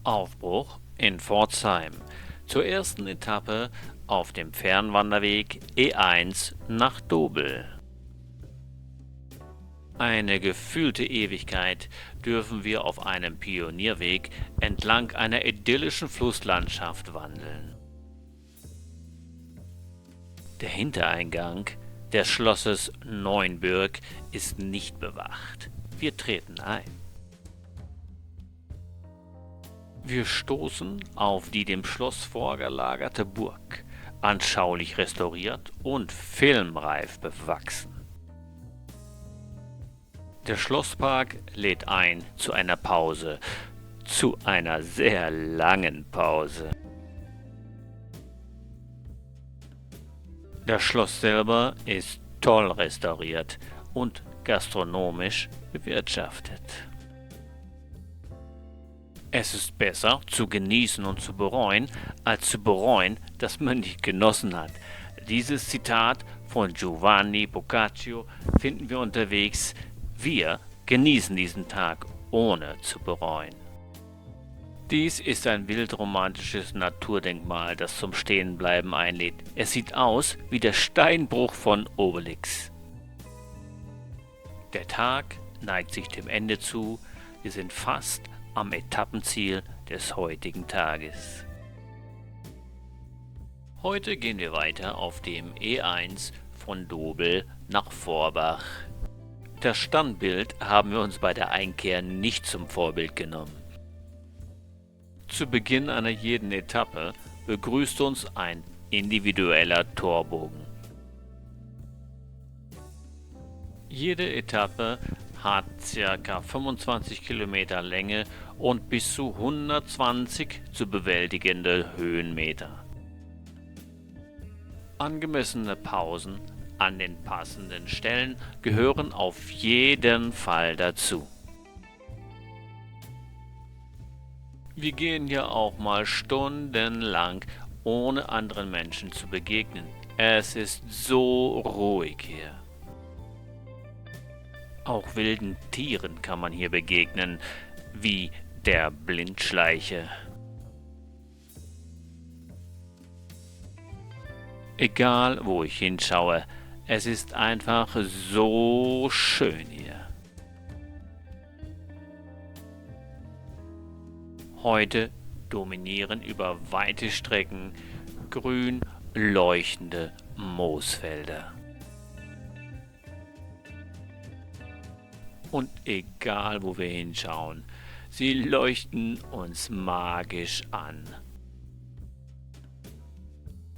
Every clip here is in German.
Aufbruch in Pforzheim zur ersten Etappe auf dem Fernwanderweg E1 nach Dobel. Eine gefühlte Ewigkeit dürfen wir auf einem Pionierweg entlang einer idyllischen Flusslandschaft wandeln. Der Hintereingang des Schlosses Neuenbürg ist nicht bewacht. Wir treten ein. Wir stoßen auf die dem Schloss vorgelagerte Burg, anschaulich restauriert und filmreif bewachsen. Der Schlosspark lädt ein zu einer Pause, zu einer sehr langen Pause. Das Schloss selber ist toll restauriert und gastronomisch bewirtschaftet. Es ist besser zu genießen und zu bereuen, als zu bereuen, dass man nicht genossen hat. Dieses Zitat von Giovanni Boccaccio finden wir unterwegs. Wir genießen diesen Tag, ohne zu bereuen. Dies ist ein wildromantisches Naturdenkmal, das zum Stehenbleiben einlädt. Es sieht aus wie der Steinbruch von Obelix. Der Tag neigt sich dem Ende zu. Wir sind fast am Etappenziel des heutigen Tages. Heute gehen wir weiter auf dem E1 von Dobel nach Forbach. Das Standbild haben wir uns bei der Einkehr nicht zum Vorbild genommen. Zu Beginn einer jeden Etappe begrüßt uns ein individueller Torbogen. Jede Etappe hat ca. 25 Kilometer Länge und bis zu 120 zu bewältigende Höhenmeter. Angemessene Pausen an den passenden Stellen gehören auf jeden Fall dazu. Wir gehen ja auch mal stundenlang, ohne anderen Menschen zu begegnen. Es ist so ruhig hier. Auch wilden Tieren kann man hier begegnen, wie der Blindschleiche. Egal, wo ich hinschaue, es ist einfach so schön hier. Heute dominieren über weite Strecken grün leuchtende Moosfelder. Und egal, wo wir hinschauen, sie leuchten uns magisch an.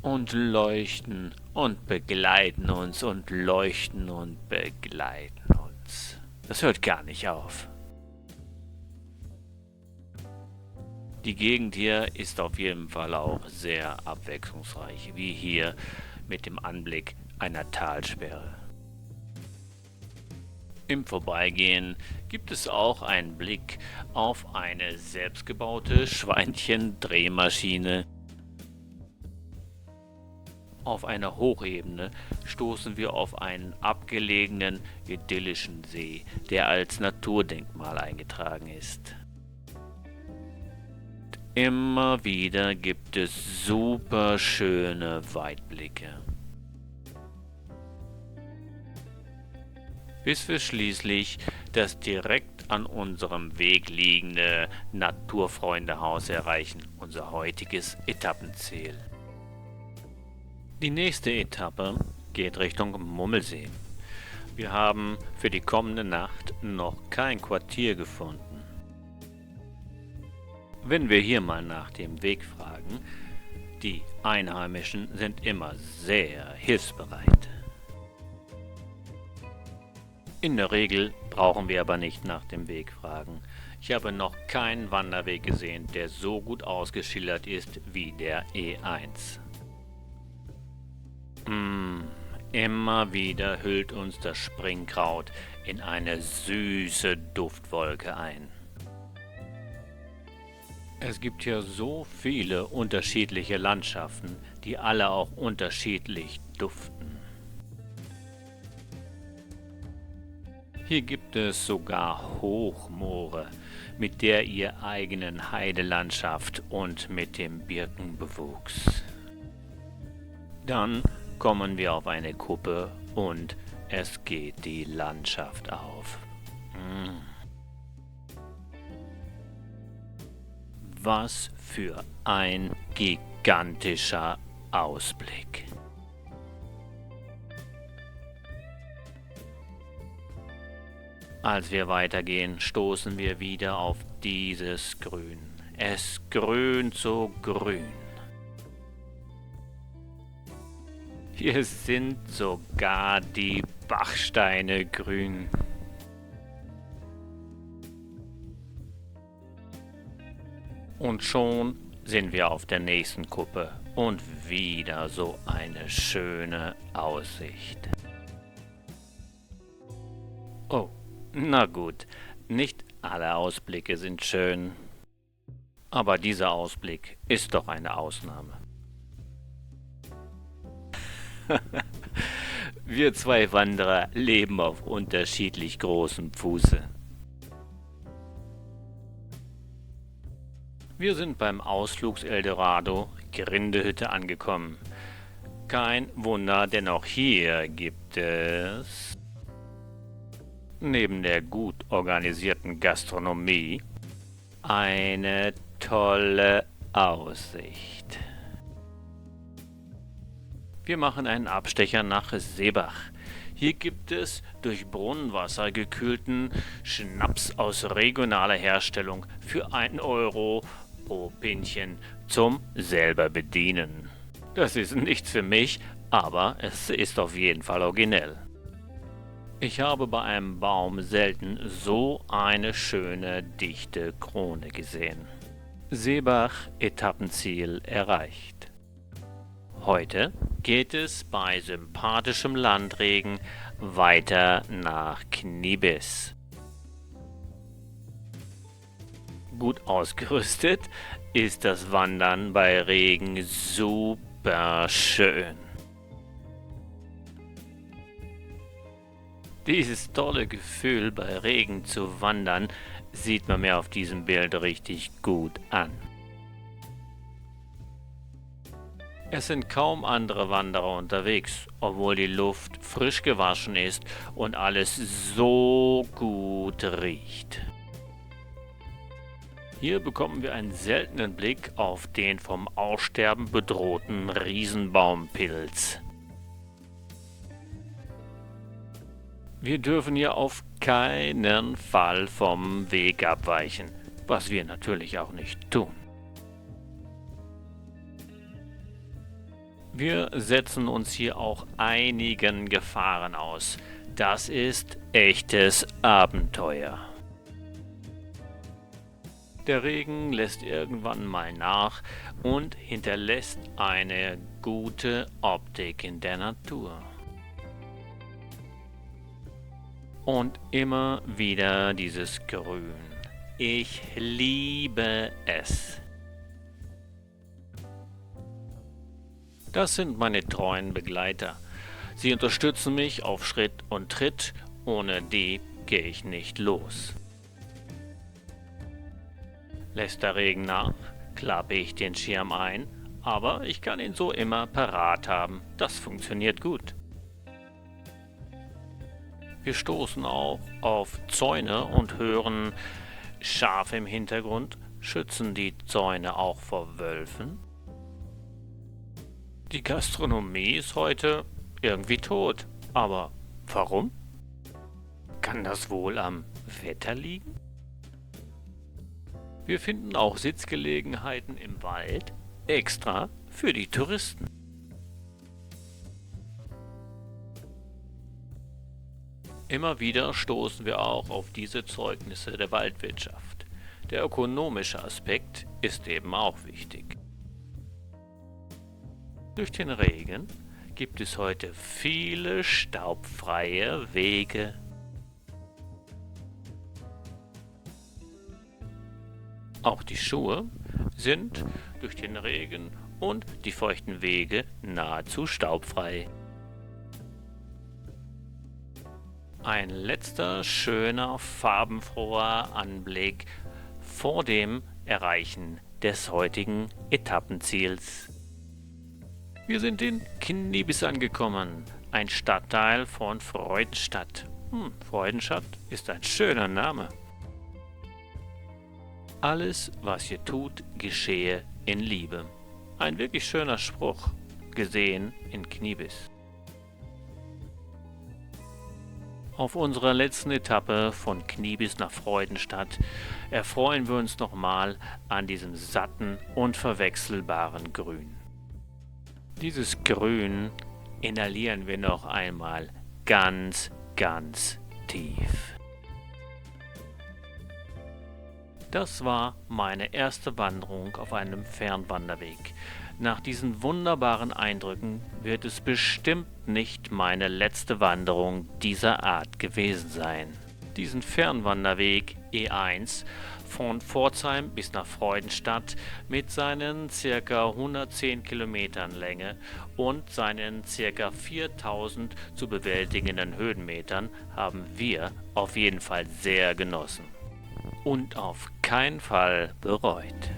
Und leuchten und begleiten uns und leuchten und begleiten uns. Das hört gar nicht auf. Die Gegend hier ist auf jeden Fall auch sehr abwechslungsreich, wie hier mit dem Anblick einer Talsperre. Im Vorbeigehen gibt es auch einen Blick auf eine selbstgebaute Schweinchen-Drehmaschine. Auf einer Hochebene stoßen wir auf einen abgelegenen, idyllischen See, der als Naturdenkmal eingetragen ist. Immer wieder gibt es super schöne Weitblicke. Bis wir schließlich das direkt an unserem Weg liegende Naturfreundehaus erreichen, unser heutiges Etappenziel. Die nächste Etappe geht Richtung Mummelsee. Wir haben für die kommende Nacht noch kein Quartier gefunden. Wenn wir hier mal nach dem Weg fragen, die Einheimischen sind immer sehr hilfsbereit. In der Regel brauchen wir aber nicht nach dem Weg fragen. Ich habe noch keinen Wanderweg gesehen, der so gut ausgeschildert ist wie der E1. Immer wieder hüllt uns das Springkraut in eine süße Duftwolke ein. Es gibt hier so viele unterschiedliche Landschaften, die alle auch unterschiedlich duften. Hier gibt es sogar Hochmoore mit der ihr eigenen Heidelandschaft und mit dem Birkenbewuchs. Dann kommen wir auf eine Kuppe und es geht die Landschaft auf. Was für ein gigantischer Ausblick. Als wir weitergehen, stoßen wir wieder auf dieses Grün. Es grünt so grün. Hier sind sogar die Bachsteine grün. Und schon sind wir auf der nächsten Kuppe und wieder so eine schöne Aussicht. Oh, na gut, nicht alle Ausblicke sind schön, aber dieser Ausblick ist doch eine Ausnahme. Wir zwei Wanderer leben auf unterschiedlich großem Fuße. Wir sind beim Ausflugs-Eldorado Grindehütte angekommen. Kein Wunder, denn auch hier gibt es, neben der gut organisierten Gastronomie, eine tolle Aussicht. Wir machen einen Abstecher nach Seebach. Hier gibt es durch Brunnenwasser gekühlten Schnaps aus regionaler Herstellung für 1 Euro pro Pinchen zum selber bedienen. Das ist nichts für mich, aber es ist auf jeden Fall originell. Ich habe bei einem Baum selten so eine schöne, dichte Krone gesehen. Seebach, Etappenziel erreicht. Heute geht es bei sympathischem Landregen weiter nach Kniebis. Gut ausgerüstet ist das Wandern bei Regen super schön. Dieses tolle Gefühl, bei Regen zu wandern, sieht man mir auf diesem Bild richtig gut an. Es sind kaum andere Wanderer unterwegs, obwohl die Luft frisch gewaschen ist und alles so gut riecht. Hier bekommen wir einen seltenen Blick auf den vom Aussterben bedrohten Riesenbaumpilz. Wir dürfen hier auf keinen Fall vom Weg abweichen, was wir natürlich auch nicht tun. Wir setzen uns hier auch einigen Gefahren aus. Das ist echtes Abenteuer. Der Regen lässt irgendwann mal nach und hinterlässt eine gute Optik in der Natur. Und immer wieder dieses Grün. Ich liebe es. Das sind meine treuen Begleiter. Sie unterstützen mich auf Schritt und Tritt. Ohne die gehe ich nicht los. Lässt der Regen nach, klappe ich den Schirm ein, aber ich kann ihn so immer parat haben. Das funktioniert gut. Wir stoßen auch auf Zäune und hören Schafe im Hintergrund. Schützen die Zäune auch vor Wölfen? Die Gastronomie ist heute irgendwie tot. Aber warum? Kann das wohl am Wetter liegen? Wir finden auch Sitzgelegenheiten im Wald extra für die Touristen. Immer wieder stoßen wir auch auf diese Zeugnisse der Waldwirtschaft. Der ökonomische Aspekt ist eben auch wichtig. Durch den Regen gibt es heute viele staubfreie Wege. Auch die Schuhe sind durch den Regen und die feuchten Wege nahezu staubfrei. Ein letzter schöner, farbenfroher Anblick vor dem Erreichen des heutigen Etappenziels. Wir sind in Knibis angekommen, ein Stadtteil von Freudenstadt. Freudenstadt ist ein schöner Name. Alles, was ihr tut, geschehe in Liebe. Ein wirklich schöner Spruch, gesehen in Knibis. Auf unserer letzten Etappe von Knibis nach Freudenstadt erfreuen wir uns nochmal an diesem satten und verwechselbaren Grün. Dieses Grün inhalieren wir noch einmal ganz, ganz tief. Das war meine erste Wanderung auf einem Fernwanderweg. Nach diesen wunderbaren Eindrücken wird es bestimmt nicht meine letzte Wanderung dieser Art gewesen sein. Diesen Fernwanderweg E1 von Pforzheim bis nach Freudenstadt mit seinen ca. 110 Kilometern Länge und seinen ca. 4000 zu bewältigenden Höhenmetern haben wir auf jeden Fall sehr genossen und auf keinen Fall bereut.